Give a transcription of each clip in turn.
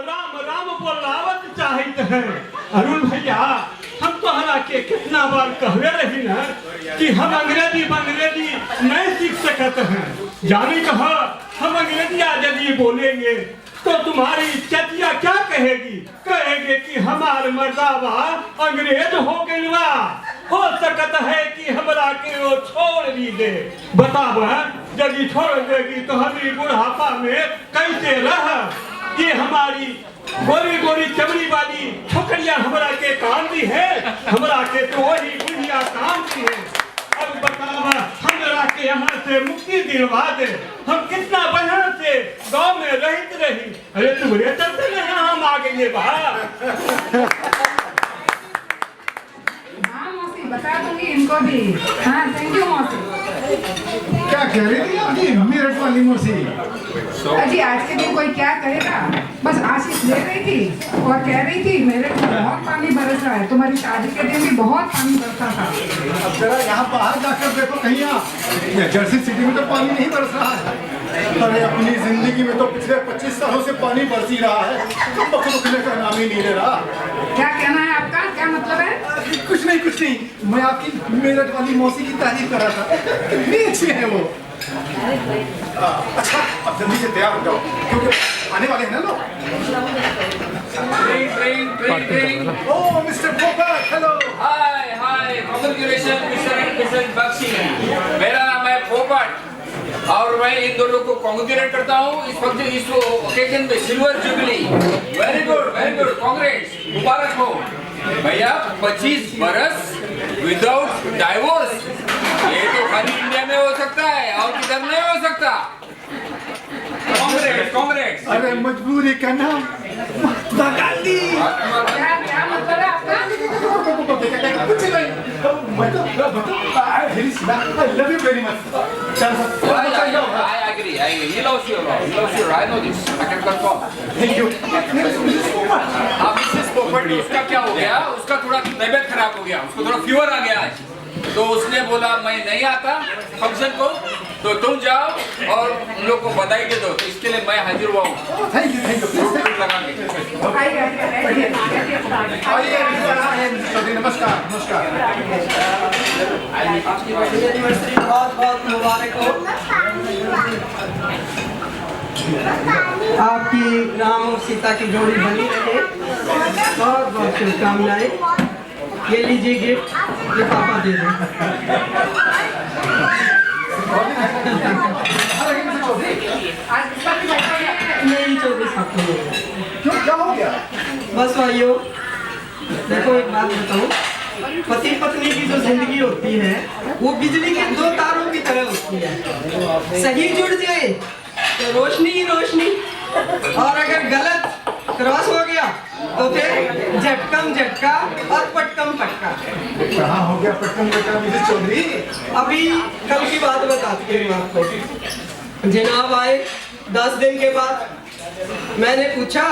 राम राम बोलावत चाहित है। अरुण भैया हम तो हरा के कितना बार कहवे रही ना कि हम अंग्रेजी नहीं सीख सकत हैं। जाने कहा हम अंग्रेजी यदि बोलेंगे तो तुम्हारी चतिया क्या कहेगी? कहेगे कि हमारे मर्दावा अंग्रेज हो गइलवा। हो सकत है कि हमरा के वो छोड़ भी दे। बताब यदि छोड़ देगी तो हमारी बुढ़ापा में कैसे रह? ये हमारी गोरी गोरी चमड़ी वाली छोकरिया हमरा के काम दी है। हमरा के तो वही बुढ़िया काम दी है। अब बतावा हमरा के यहाँ से मुक्ति दिलवा दे। हम कितना बढ़िया से गांव में रहते रही। अरे तुम्हारे चलते नहीं हम आ गए बा। हाँ मौसी बता दूंगी इनको भी। हाँ थैंक यू मौसी। क्या कह रही थी आपकी मेरठ वाली मौसी? अजी आज के दिन कोई क्या करेगा? बस आशीष ले रही थी और कह रही थी मेरे को बहुत पानी बरस रहा है। तुम्हारी शादी के दिन भी बहुत पानी बरसा था। अब जरा यहाँ बाहर जाकर देखो कहीं यहाँ जर्सी सिटी में तो पानी नहीं बरस रहा है। अरे अपनी जिंदगी में तो पिछले 25 सालों से पानी बरस ही रहा है। बकने का नाम ही नहीं ले रहा। क्या कहना है आपका? क्या मतलब है? कुछ नहीं मैं आपकी मेरठ वाली मौसी की तारीफ कर रहा था। कितनी अच्छी है वो। अच्छा अब जल्दी से तैयार हो जाओ क्योंकि आने वाले हैं ना लोग। ओह मिस्टर पोपट हेलो। हाय कांग्रेचुलेशन मिस्टर बख्शी। मेरा नाम है पोपट और मैं इन दोनों को कांग्रेचुलेट करता हूँ इस ओकेजन पे silver jubilee. Very good congrats मुबारक हो भैया। 25 बरस विदाउट डाइवोर्स ये तो खाली इंडिया में हो सकता है और किधर नहीं हो सकता। कांग्रेस। अरे मजबूरी का नाम महात्मा गांधी। क्या मतलब है आपका? कुछ नहीं मैं तो I love you very much. I agree. He loves you. I know this. I can confirm. Thank you. अब मिसेस पोपट उसका क्या हो गया? उसका थोड़ा तबीयत खराब हो गया। उसको थोड़ा फीवर आ गया आज। तो उसने बोला मैं नहीं आता फंक्शन को तो तुम जाओ और उन लोग को बधाई दे दो। तो इसके लिए मैं हाजिर हुआ हूँ। Thank you. लगा के नमस्कार। आपकी वेडिंग एनिवर्सरी बहुत मुबारक हो। आपकी राम और सीता की जोड़ी बनी रहे। बहुत शुभकामनाएं। ये लीजिए गिफ्ट, ये पापा दे दें। नहीं 24 हफ्ते क्यों क्या हो गया? बस भाइयों देखो एक बात बताऊं, पति पत्नी की जो जिंदगी होती है वो बिजली के 2 तारों की तरह होती है। सही जुड़ जाए तो रोशनी ही रोशनी और अगर गलत क्रॉस हो गया तो फिर झटका और पटकम पटका। कहाँ हो गया पटकम पटका मिसेस चौधरी? अभी कल की बात बताती हूँ आपको। जनाब आए 10 दिन के बाद। मैंने पूछा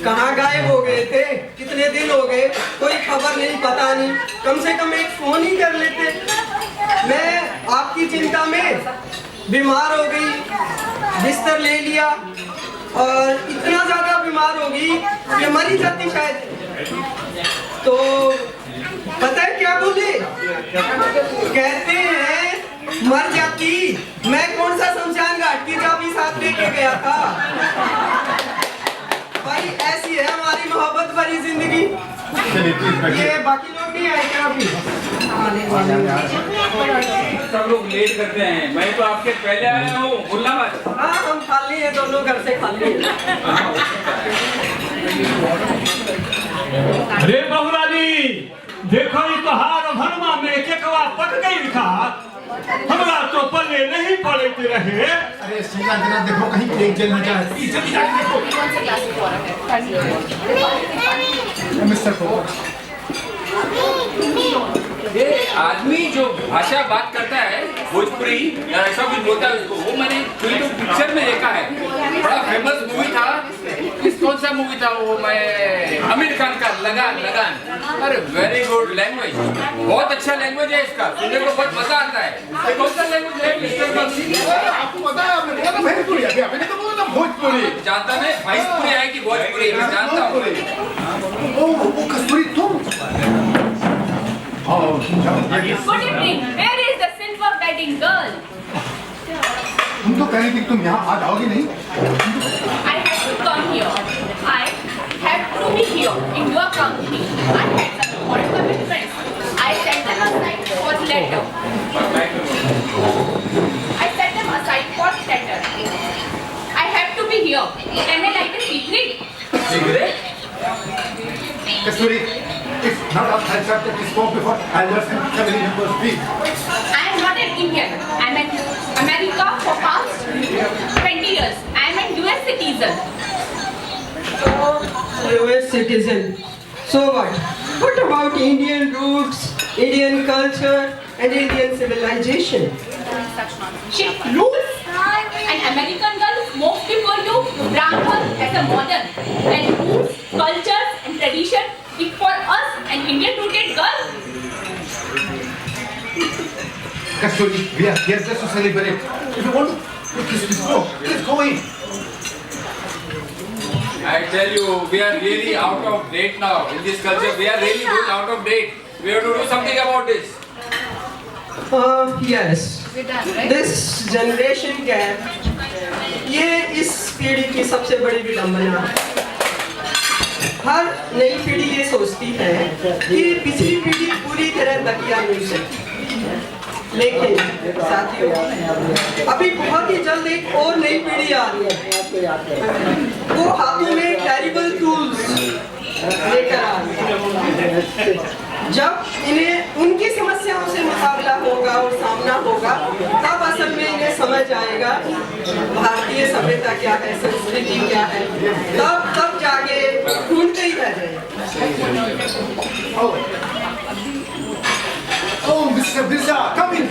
कहाँ गायब हो गए थे, कितने दिन हो गए, कोई खबर नहीं पता नहीं, कम से कम एक फोन ही कर लेते। मैं आपकी चिंता में बीमार हो गई, बिस्तर ले लिया और इतना ज्यादा बीमार हो गई कि मर ही जाती शायद। तो पता है क्या बोले? कहते हैं मर जाती, मैं कौन सा शमशान घाट की चाबी साथ लेके गया था। भाई ऐसी है हमारी मोहब्बत भरी जिंदगी। ये बाकी लोग नहीं आए क्या अभी? सब लोग लेट करते हैं। मैं तो आपके पहले आया हूँ। भूलना मत। हाँ हम खाली है, दोनों घर से खाली है। अरे बहुरानी देखो ये तो हार भरमा में केकवा पट गई था। हमरा तो पल्ले नहीं पड़ते रहे। अरे सीधा जरा देखो कहीं केक जल न जाए। जल्दी जाके देखो। मिस्टर पोपट ये आदमी जो भाषा बात करता है भोजपुरी ऐसा कुछ बोलता है उसको, वो मैंने कोई तो पिक्चर में देखा है। बड़ा फेमस मूवी था कौन सा मूवी था वो, मैं आमिर खान का लगान। अरे वेरी गुड लैंग्वेज, बहुत अच्छा लैंग्वेज है इसका, सुनने को बहुत मजा आता है। ये कौन सा लैंग्वेज है मिस्टर बख्शी? आपको पता है, आपने बोला था भोजपुरी, अभी आपने तो बोला था भोजपुरी। जानता नहीं भोजपुरी है कि भोजपुरी, मैं जानता हूँ। ओ कस्तूरी तुम। Good evening. Where is the silver wedding girl? तुम तो कह रही थी तुम यहाँ आ जाओगी नहीं। I had to come here. I had to be here in your company. I had some important commitments. I set them aside for later. I have to be here. Can I light a cigarette? Cigarette? Kasturi, it's not our culture that we spoke before elders and family members speak. I am not an Indian. I am in America for past 20 years. I am a US citizen. US citizen. So what? What about Indian roots, Indian culture, and Indian civilization? She rules. An American girl smokes before you, brand her as a modern. And roots, cultures, and tradition is for us, an Indian-rooted girl. Kasturi, we are here just to celebrate. If you want to kiss this girl, please go in. I tell you, we are really out of date now in this culture. We are really going out of date. We have to do something about this. Yes. This generation gap, ये इस पीढ़ी की सबसे बड़ी विडंबना है। हर नई पीढ़ी ये सोचती है कि पिछली पीढ़ी पूरी तरह तकिया मिल सकती, लेकिन साथियों अभी बहुत ही जल्द एक और नई पीढ़ी आ रही है। वो हाथों में टेरिबल टूल्स लेकर आ रही है। जब इन्हें उनकी समस्याओं से मुकाबला होगा और सामना होगा, तब असल में इन्हें समझ आएगा भारतीय सभ्यता क्या है, संस्कृति क्या है। तब जाके ढूंढते ही रह जाएंगे। Oh, Mr. Birsa, come in.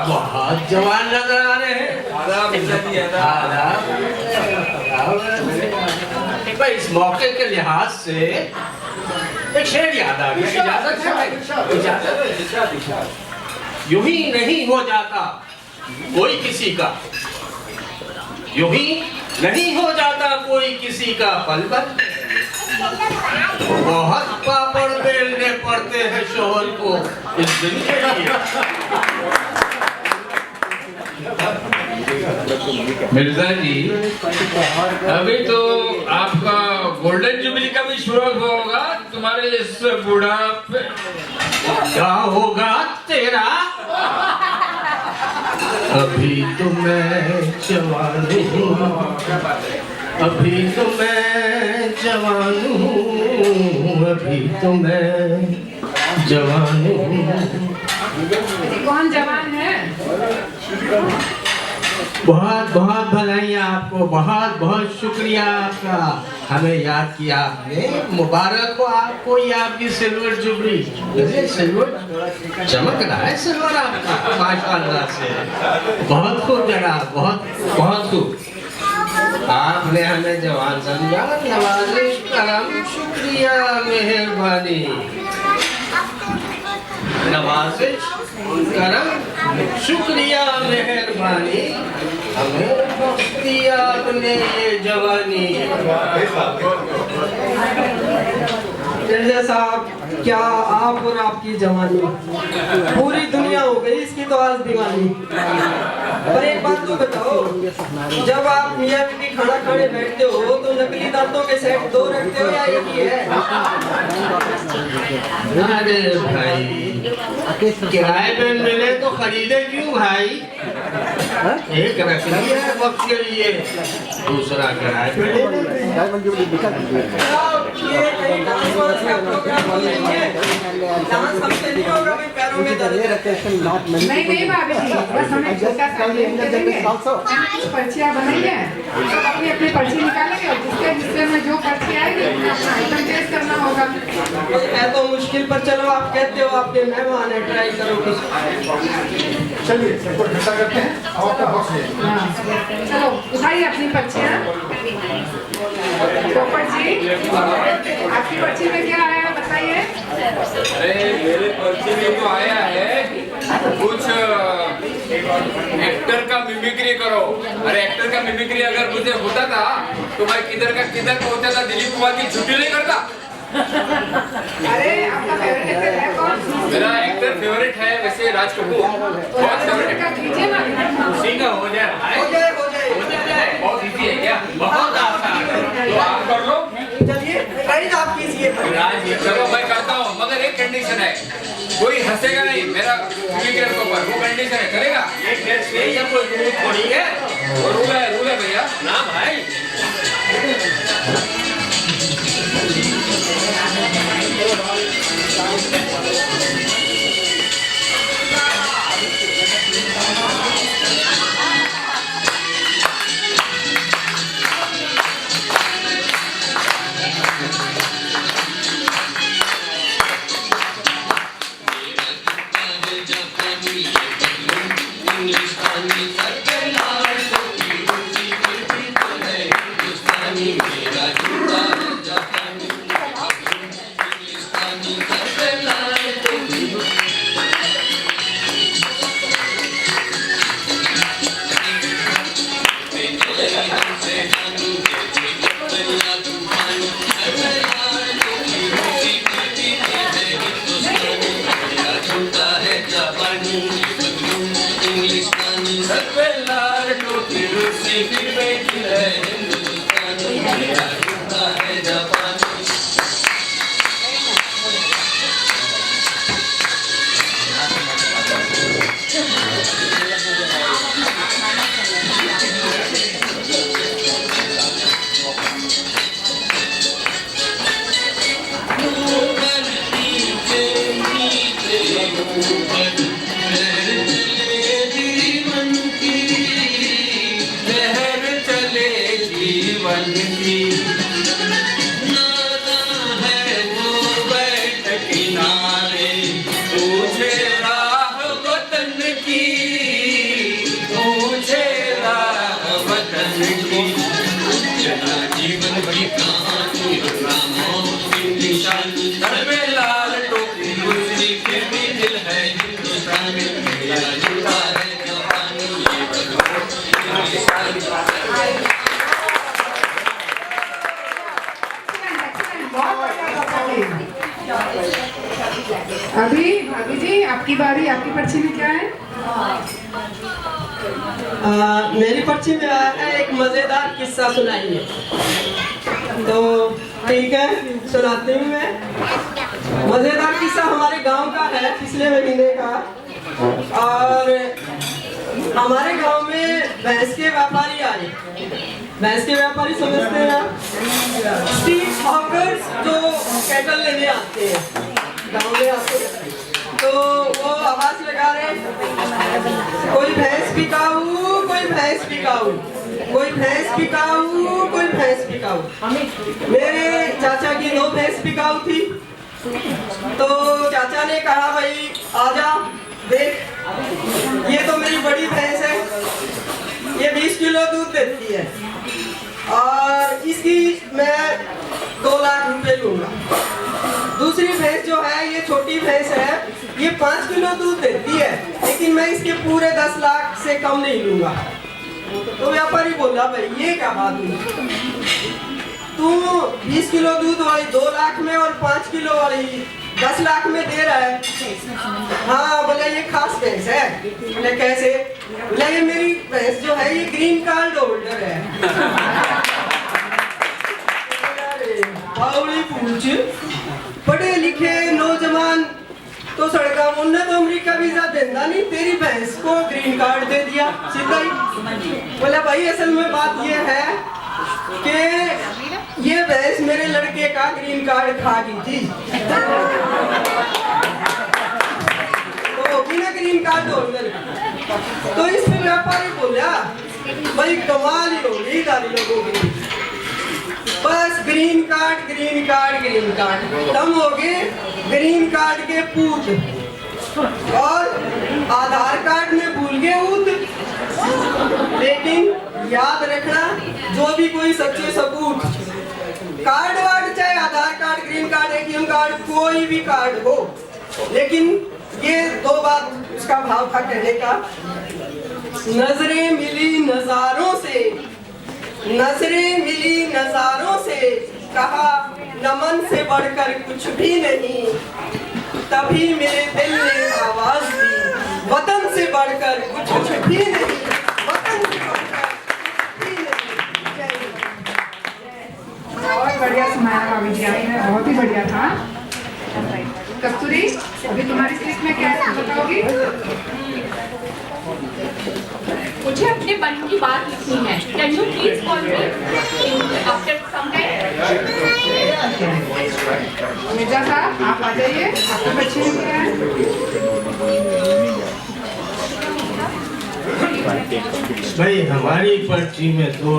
बहुत जवान नजर आ रहे हैं। इस मौके के लिहाज से एक शेर याद आ गया। इजाजत? यूं ही नहीं हो जाता कोई किसी का, यूं ही नहीं हो जाता कोई किसी का पल-पल। बहुत पापड़ बेलने पड़ते हैं शोहर को इस दिन के लिए। मिर्जा जी, अभी तो आपका गोल्डन जुबली का भी शुरू होगा, तुम्हारे इस बुढ़ापे क्या होगा तेरा? अभी तो मैं जवान हूँ, अभी तो मैं जवान हूँ, अभी तो मैं जवान हूँ। कौन जवान है? बहुत बहुत भलाइयाँ आपको, बहुत बहुत शुक्रिया आपका, हमें याद किया आपने। मुबारक हो आपको ये आपकी सिल्वर जुबली। सिल्वर चमक रहा है, सिल्वर आपका माशाअल्लाह से। बहुत खूब जनाब, बहुत बहुत खूब। आपने हमें जवान समझा, नवाजिश करम, शुक्रिया, मेहरबानी। नवाजिश करम, शुक्रिया, मेहरबानी, हमें बख्श दिया आपने ये जवानी। मिर्जा साहब, क्या आप और आपकी जवानी पूरी दुनिया हो गई इसकी तो आज दीवानी। पर एक बात तो बताओ, जब आप मियां बीवी खाना खाने बैठते हो तो नकली दांतों के सेट 2 रखते हो या एक ही है? अरे भाई, किराए पे मिले तो खरीदे क्यों भाई? एक रख लिया है वक्त के लिए, दूसरा किराए पे ले लेते हैं। ये कहीं डांस वांस का प्रोग्राम तो नहीं है? डांस हमसे नहीं होगा, भाई पैरों में दर्द है। नहीं भाभी जी, बस हमें छोटा सा गेम खेलेंगे, कुछ पर्चियाँ बनाएंगे, सब अपनी अपनी पर्ची निकालेंगे और जिसके जिससे में जो पर्ची आएगी अपना आइटम टेस्ट करना होगा। है तो मुश्किल, पर चलो आप कहते हो आपके मेहमान है, ट्राई करो कुछ। चलिए सबको इकट्ठा करते हैं और आपका बॉक्स ले हाँ, चलो उठाइए अपनी पर्चियाँ। पोपट जी, आपकी पर्ची में क्या आया बताइए। अरे मेरे पर्ची में तो आया है कुछ एक्टर का मिमिक्री करो। अरे एक्टर का मिमिक्री अगर मुझे होता था तो मैं किधर का किधर पहुंचा था, दिलीप कुमार की छुट्टी नहीं करता। अरे आपका फेवरेट एक्टर है कौन? मेरा एक्टर फेवरेट है वैसे राज कपूर, बहुत फेवरेट है। कीजिए ना। उसी का हो जाए हो जाए हो जाए। बहुत इजी है क्या? बहुत आसान है, तो आप कर लो। चलिए राइट आप कीजिए। राज चलो मैं करता हूँ, मगर एक कंडीशन है, कोई हंसेगा नहीं मेरा मिमिक्री के ऊपर, वो कंडीशन है। करेगा? एक कोई रूल थोड़ी है, रूल है भैया ना भाई। अभी भाभी जी आपकी बारी, आपकी पर्ची में क्या है? मेरी पर्ची में आया है एक मजेदार किस्सा सुनाइए। तो ठीक है सुनाती हूँ मैं। मजेदार किस्सा हमारे गांव का है, पिछले महीने का। और हमारे गांव में भैंस के व्यापारी आए। भैंस के व्यापारी समझते हैं आप? स्ट्रीट हॉकर्स जो कैटल लेने आते हैं, गांव में आते हैं, तो वो आवाज लगा रहे, कोई भैंस बिकाऊ, कोई भैंस बिकाऊ, कोई भैंस बिकाऊ, कोई भैंस बिकाऊ। मेरे चाचा की 2 भैंस बिकाऊ थी। तो चाचा ने कहा भाई आजा देख, ये तो मेरी बड़ी भैंस है, ये 20 किलो दूध देती है और इसकी मैं 2 लाख रुपए लूंगा। दूसरी भैंस जो है ये छोटी भैंस है, ये 5 किलो दूध देती है, लेकिन मैं इसके पूरे 10 लाख से कम नहीं लूंगा। तो व्यापारी बोला भाई ये क्या बात हुई, तू 20 किलो दूध वाली 2 लाख में और 5 किलो वाली 10 लाख में दे रहा है। हाँ बोले ये खास भैंस है। बोले कैसे? बोले ये मेरी भैंस जो है ये ग्रीन कार्ड होल्डर है। बावली पूछ, पढ़े लिखे नौजवान तो सड़का उनने तो अमेरिका वीजा देना नहीं, तेरी भैंस को ग्रीन कार्ड दे दिया सीधा ही। बोला भाई असल में बात ये है कि ये भैंस मेरे लड़के का मेरा ग्रीन कार्ड खा गई थी। तो बिना ग्रीन कार्ड होल्डर, तो इसमें व्यापारी बोला भाई कमाल ही होगी दारी लोगों की, बस green card green card green card. तम हो गए ग्रीन कार्ड के पूत और आधार कार्ड में भूल गए ऊत। लेकिन याद रखना, जो भी कोई सच्चे सबूत, कार्ड वार्ड चाहे Aadhaar card, green card, ATM card, कोई भी कार्ड हो, लेकिन ये दो बात उसका भाव था कहने का। नजरें मिली नजारों से, नजरें मिली नजारों से, कहा नमन से बढ़कर कुछ भी नहीं। तभी मेरे दिल ने आवाज दी, वतन से बढ़कर कुछ भी नहीं, वतन से बढ़कर कुछ भी नहीं। जय हिंद। बहुत बढ़िया सुनाया भाभी जी आपने, बहुत ही बढ़िया था। कस्तूरी, अभी तुम्हारी स्लिप में क्या है बताओगी? मुझे अपने मन की बात लिखनी है। Can you please call me after some time? Mirza साहब आप आ जाइए, आपके बच्चे भी हैं। भाई हमारी पर्ची में तो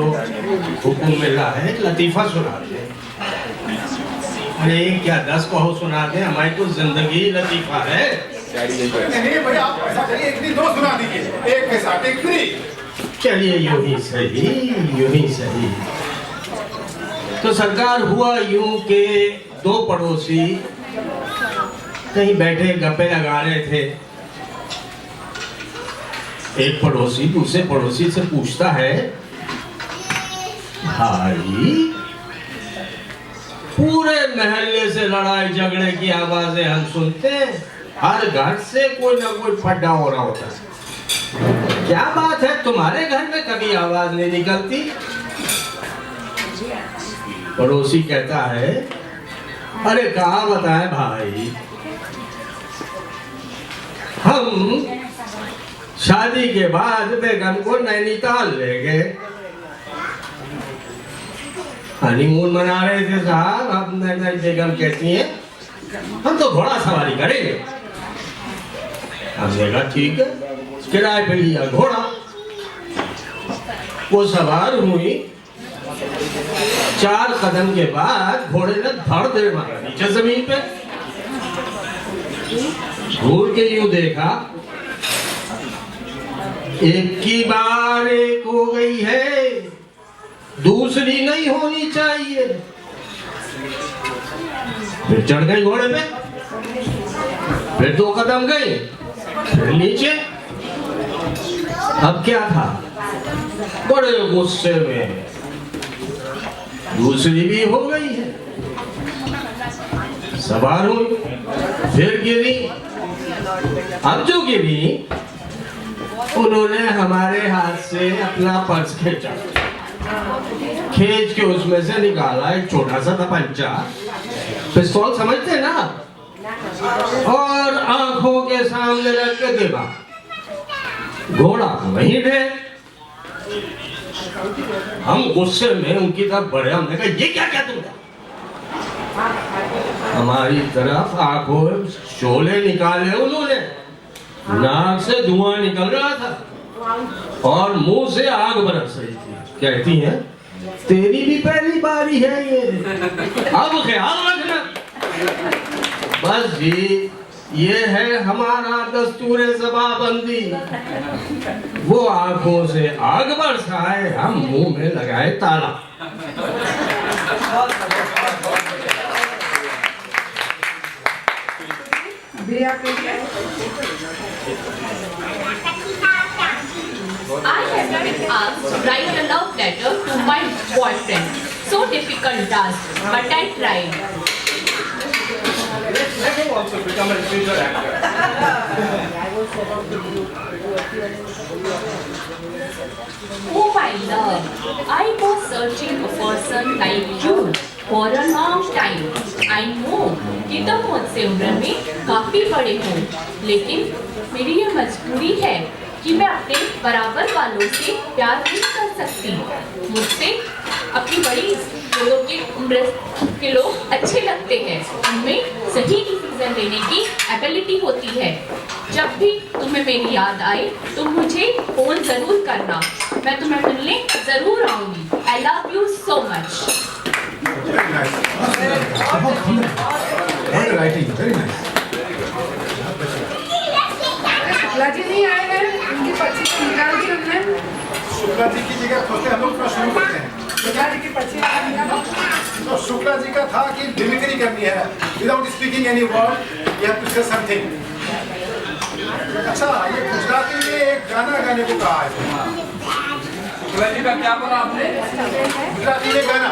हुक्म मिला है लतीफा सुना दे। अरे क्या 10 कहो सुना दे, हमारी तो जिंदगी लतीफा है। नहीं भैया आप ऐसा करिए, एक दिन 2 सुना दीजिए, एक के साथ एक फ्री। चलिए यूं ही सही, यूं ही सही। तो सरकार हुआ यूं के 2 पड़ोसी कहीं बैठे गप्पे लगा रहे थे। एक पड़ोसी दूसरे पड़ोसी से पूछता है, भाई पूरे महल्ले से लड़ाई झगड़े की आवाजें हम सुनते हैं, हर घर से कोई ना कोई फड्डा हो रहा होता है, क्या बात है तुम्हारे घर में कभी आवाज नहीं निकलती? पड़ोसी कहता है, अरे कहा बताएं भाई, हम शादी के बाद बेगम को नैनीताल ले गए, हनीमून मना रहे थे साहब। अब बेगम कहती है हम तो घोड़ा सवारी करेंगे। हमने कहा ठीक है, किराए पे लिया घोड़ा, वो सवार हुई। 4 कदम के बाद घोड़े ने धड़ दे मारा नीचे जमीन पे। घूर के यूं देखा, एक की बार एक हो गई है, दूसरी नहीं होनी चाहिए। फिर चढ़ गई घोड़े पे, फिर 2 कदम गई, फिर नीचे। अब क्या था, बड़े गुस्से में दूसरी भी हो गई है, सवार हुई, फिर गिरी। अब जो गिरी उन्होंने हमारे हाथ से अपना पर्स खींचा, खींच के उसमें से निकाला एक छोटा सा तपंचा, पिस्तौल समझते ना, और आंखों के सामने रख के देगा। घोड़ा वहीं थे। हम गुस्से में उनकी तरफ बढ़े, हमने कहा ये क्या क्या तुमने? हमारी तरफ आंखों शोले निकाले उन्होंने, नाक से धुआं निकल रहा था और मुंह से आग बरस रही थी। कहती हैं तेरी भी पहली बारी है ये, अब ख्याल रखना। बस जी ये है हमारा दस्तूर ज़बाबंदी। वो आंखों से आग बरसाए, हम मुंह में लगाए ताला। अभी आप I have been asked to write a love letter to my boyfriend. So difficult task, but I tried. Let him also become a future actor. Oh my love, I was searching a person like you for a long time. I know कि तुम मुझसे उम्र में काफी बड़े हो, लेकिन मेरी ये मजबूरी है कि मैं अपने बराबर वालों से प्यार नहीं कर सकती। मुझसे अपनी बड़ी लोगों की उम्र के लोग अच्छे लगते हैं, उनमें सही डिसीजन लेने की एबिलिटी होती है। जब भी तुम्हें मेरी याद आए तुम मुझे फोन जरूर करना, मैं तुम्हें मिलने जरूर आऊंगी। I love you so much. Very nice. What writing? Very nice. Shukla ji नहीं आए हैं, उनकी पर्ची तो निकाल दी हमने। शुक्ला जी की जगह खोलते हम लोग शुरू करते हैं। शुक्ला जी की पर्ची निकालो। तो शुक्ला जी का था कि मिमिक्री करनी है, without speaking any word you have to say something. अच्छा, ये गुजराती में एक गाना गाने को कहा है। शुक्ला जी का क्या बोला आपने? गुजराती में गाना।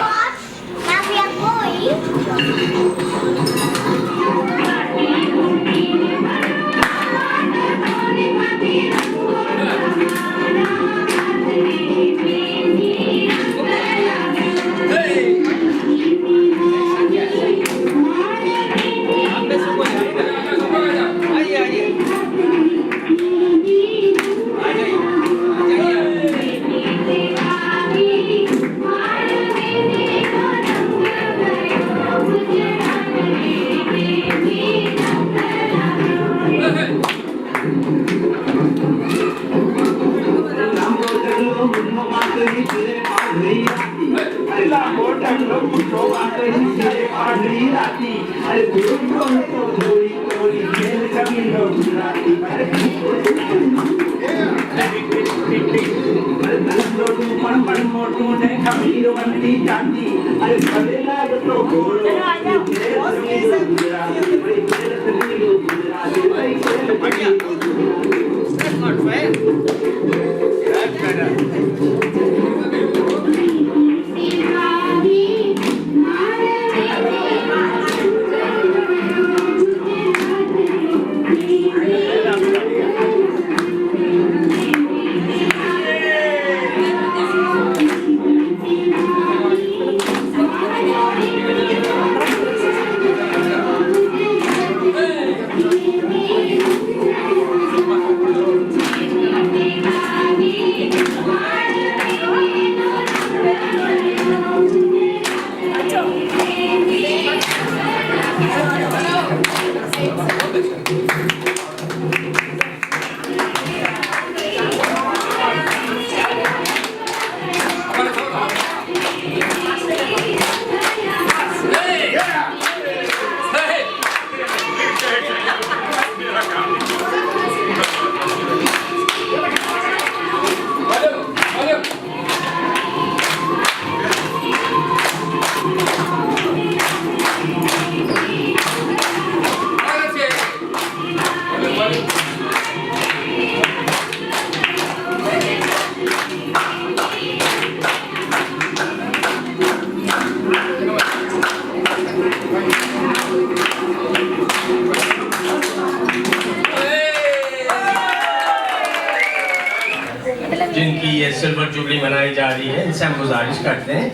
जिनकी ये सिल्वर जुबली मनाई जा रही है, इनसे हम गुजारिश करते हैं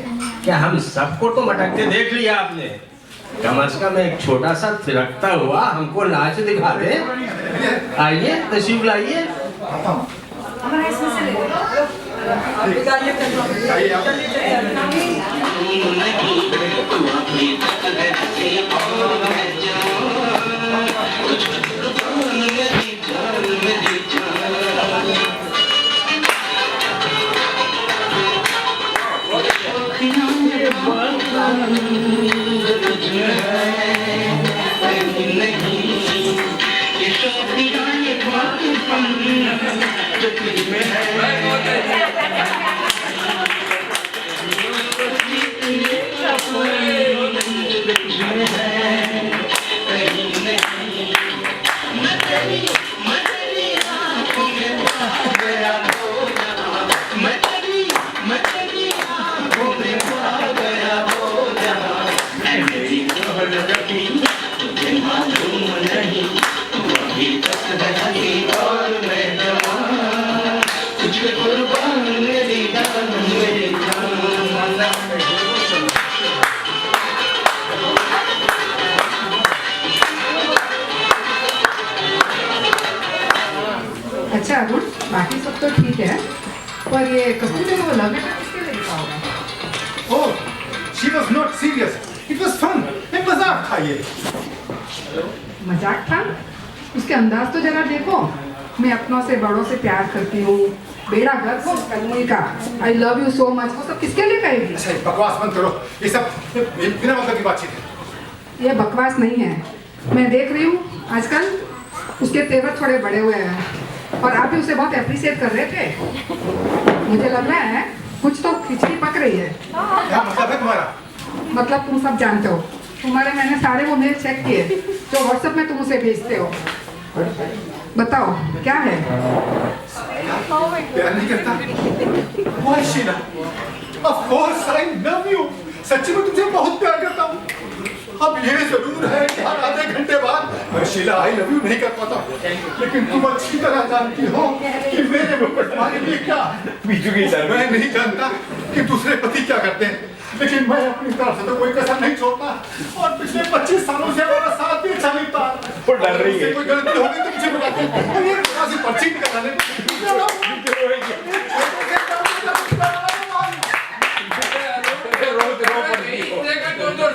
कि हम सबको तो मटकते देख लिया आपने, कम से कम एक छोटा सा थिरकता हुआ हमको नाच दिखा दे। आइए तशरीफ लाइए। अच्छा अरुण, बाकी सब तो ठीक है, पर ये कपूर ने वो लव लेटर किसके लिए लिखा होगा? ओह, She was not serious. It was fun. एक मजाक था ये. मजाक था? उसके अंदाज तो जरा देखो. मैं अपनों से बड़ों से प्यार करती हूँ. बेड़ा गर्क हो कलमुई का. I love you so much. वो सब किसके लिए कहेगी? अच्छा बकवास बंद करो. ये सब बिना मतलब की बातचीत है. ये बकवास नहीं है. मैं देख रही हूँ आजकल उसके तेवर थोड़े बड़े हुए हैं और आप भी उसे बहुत अप्रिशिएट कर रहे थे. मुझे लग रहा है कुछ तो खिचड़ी पक रही है. क्या मतलब है तुम्हारा? मतलब तुम सब जानते हो. तुम्हारे मैंने सारे वो मेल चेक किए जो व्हाट्सएप में तुम उसे भेजते हो. बताओ क्या है? प्यार नहीं करता? Why Sheila? Of course I love you. सच्ची में तुमसे बहुत प्यार करता हूँ. अब ये जरूर है कि हर आधे घंटे बाद मैं शीला I love you नहीं कर पाता. लेकिन तुम अच्छी तरह जानती हो कि मेरे तुम्हारे लिए क्या है. मैं नहीं जानता कि दूसरे पति क्या करते हैं. लेकिन मैं अपनी तरफ से तो कोई कसर नहीं छोड़ता और पिछले 25 सालों से हमारा साथ भी अच्छा मिलता है. वो डर रही है. कोई गलती हो गई तो मुझे बताते हैं. ये थोड़ा सी पर्ची निकालने.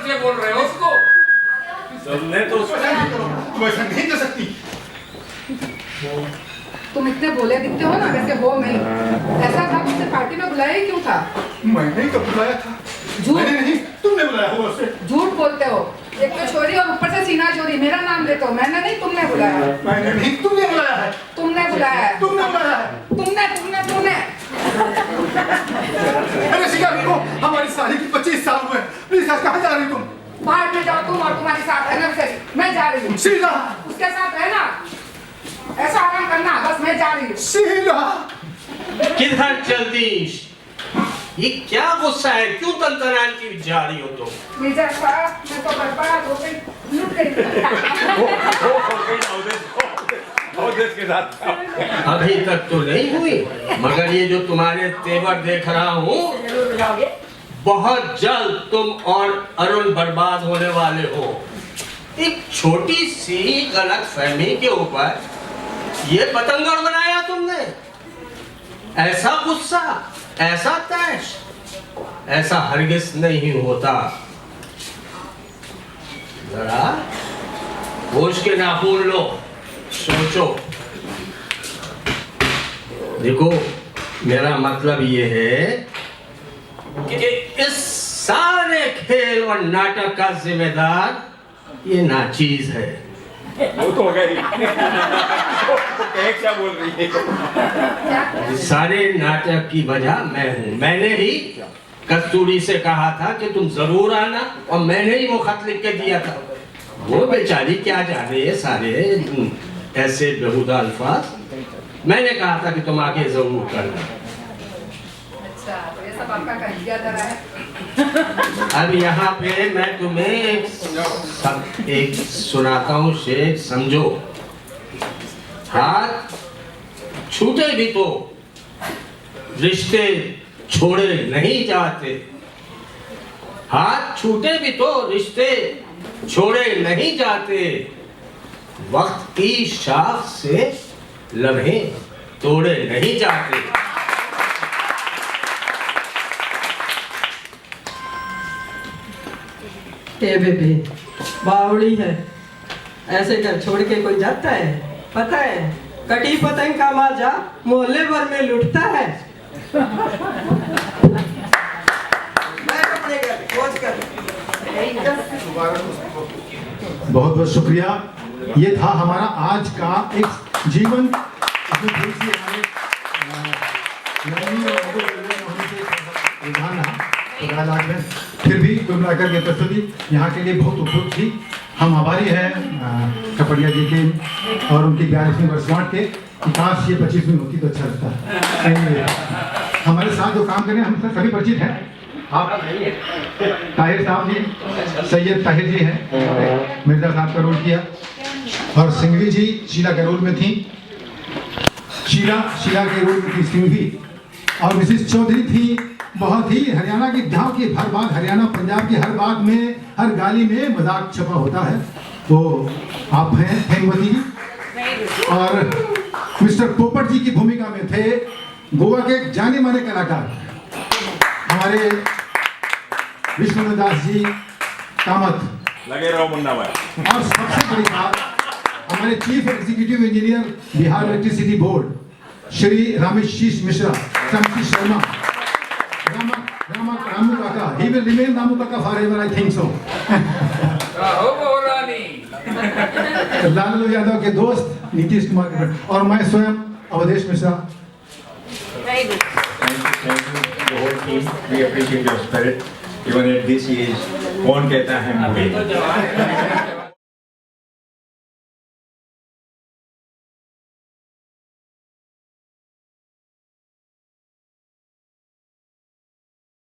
से बोल रहे हो उसको? तुमने तो तुम ऐसा नहीं कर सकती. तुम इतने बोले दिखते हो ना वैसे हो नहीं. ऐसा था तुमसे पार्टी में बुलाया ही क्यों था? मैंने ही तो बुलाया था. झूठ. मैंने नहीं तुमने बुलाया होगा उसे. झूठ बोलते हो. एक तो चोरी और ऊपर से सीना चोरी. मेरा नाम लेते हो. मैंने नहीं तुमने बुलाया. मैंने नहीं तुमने बुलाया है. तुमने बुलाया है. तुमने बुलाया है. तुमने अरे शिकारी को हमारी शादी की 25 साल हुए. प्लीज आज कहाँ जा रही तुम? बाहर में जाओ तुम और तुम्हारे साथ रहना विशेष. मैं जा रही हूँ. शीला. उसके साथ रहना. ऐसा आराम करना. बस मैं जा रही हूँ. शीला. किधर चलती? ये क्या गुस्सा है? क्यों तंतनाती जा रही हो तुम? मिर्जा साहब मैं तो बर्बाद हो गई. लूट गई. अभी तक तो नहीं हुई मगर ये जो तुम्हारे तेवर देख रहा हूँ बहुत जल्द तुम और अरुण बर्बाद होने वाले हो. एक छोटी सी गलत फहमी के ऊपर ये पतंगड़ बनाया तुमने. ऐसा गुस्सा, ऐसा तैश, ऐसा हरगिज नहीं होता. जरा होश के नाखून लो. सोचो. देखो मेरा मतलब ये है कि इस सारे खेल और नाटक का जिम्मेदार ये नाचीज है. वो तो हो गई. क्या बोल रही है? सारे नाटक की वजह मैं हूँ. मैंने ही कस्तूरी से कहा था कि तुम जरूर आना और मैंने ही वो खत लिख के दिया था. वो बेचारी क्या जाने सारे ऐसे बेहुदा अल्फाज. मैंने कहा था कि तुम आगे जरूर करना. अच्छा तो ये सब आपका कर दिया जा रहा है. अब यहाँ पे मैं तुम्हें एक सुनाता हूँ शेर. समझो. हाथ छूटे भी तो रिश्ते छोड़े नहीं जाते. हाथ छूटे भी तो रिश्ते छोड़े नहीं जाते. वक्त की शाख से लम्हे तोड़े नहीं जाते. ए बेबी बावड़ी है. ऐसे घर छोड़ के कोई जाता है? पता है कटी पतंग का माजा मोहल्ले भर में लुटता है. बहुत बहुत शुक्रिया. ये था हमारा आज का एक जीवन इसमें थोड़ी सी हमारे रुझान रहा प्रयागराज में. फिर भी कुल मिलाकर के प्रस्तुति यहाँ के लिए बहुत उपयुक्त थी. हम आभारी हैं कपड़िया जी के और उनकी 42वीं वर्षगांठ के. काश ये 25वीं होती तो अच्छा लगता. हमारे साथ जो काम करें हम सभी परिचित हैं. आप ताहिर साहब जी, सैयद ताहिर जी हैं, मिर्जा साहब का रोल किया. और सिंघवी जी शीला के रोल में थी. शीला के रोल में थी सिंघवी. और मिसिस चौधरी थी बहुत ही हरियाणा की जहाँ की हर बात हरियाणा पंजाब की हर बात में हर गाली में मजाक छपा होता है. तो आप हैं हेमवती जी. और मिस्टर पोपट जी की भूमिका में थे गोवा के जाने माने कलाकार हमारे विष्णुदास जी कामत, लगे रहो मुन्ना भाई। और सबसे बड़ी बात हमारे chief executive engineer Bihar electricity board Shri Rameshish Mishra, Shamshi Sharma, Ramu काका, he will remain रामू काका forever, I think so. हो रानी। लालू यादव के दोस्त नीतीश कुमार के फ्रेंड, और मैं स्वयं Awadhesh Mishra. Very good. Thank you, the whole team. We appreciate your spirit. Even at this age, कौन कहता है मुझे?